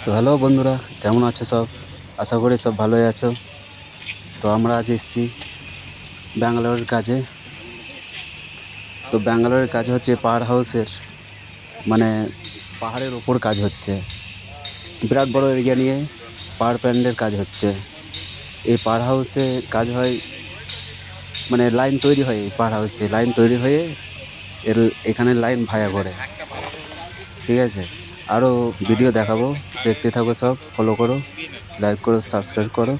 তো হ্যালো বন্ধুরা, কেমন আছো সব? আশা করি সব ভালোই আছো। তো আমরা আজ এসেছি ব্যাঙ্গালোরের কাজে। তো ব্যাঙ্গালোরের কাজ হচ্ছে পাহাড় হাউসের, মানে পাহাড়ের ওপর কাজ হচ্ছে। বিরাট বড় এরিয়া নিয়ে পাওয়ার প্ল্যান্টের কাজ হচ্ছে। এই পাওয়ার হাউসে কাজ হয়, মানে লাইন তৈরি হয়। এই পাওয়ার হাউসে লাইন তৈরি হয়ে এখানে লাইন ভায়া করে, ঠিক আছে। আরও ভিডিও দেখাবো, দেখতে থাকো, সব ফলো করো, লাইক করো, সাবস্ক্রাইব করো,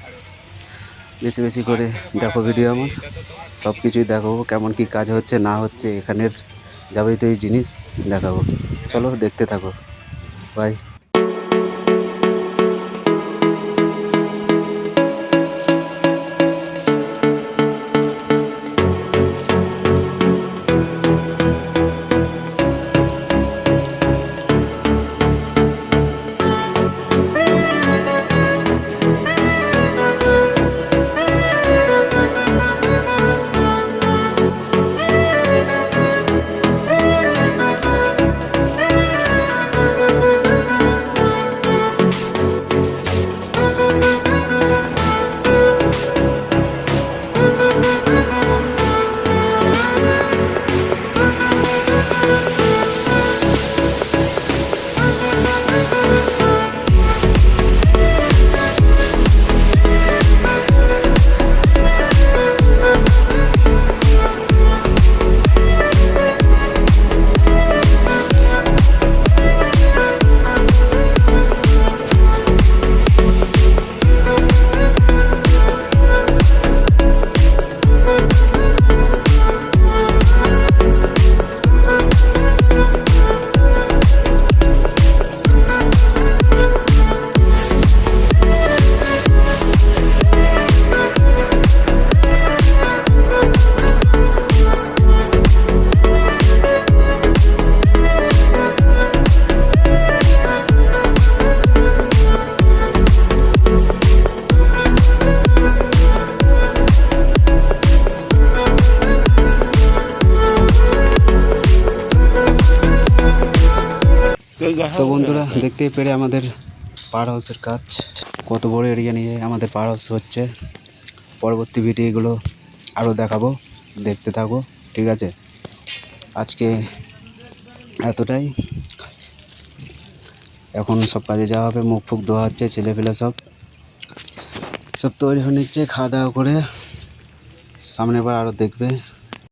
বেশি বেশি করে দেখো ভিডিও আমার। সব কিছুই দেখাবো, কেমন কি কাজ হচ্ছে না হচ্ছে, এখানের যাবতীয় জিনিস দেখাবো। চলো দেখতে থাকো, বাই। তো বন্ধুরা, দেখতেই পেরে আমাদের পাওয়ার হাউসের কাজ কত বড় এরিয়া নিয়ে আমাদের পাওয়ার হাউস হচ্ছে। পরবর্তী ভিডিওগুলো আরও দেখাবো, দেখতে থাকো, ঠিক আছে। আজকে এতটাই। এখন সব কাজে যাওয়া হবে, মুখ ফুক ধোয়া হচ্ছে, ছেলেপেলে সব তৈরি হয়ে নিচ্ছে, খাওয়া দাওয়া করে সামনে বার আরও দেখবে।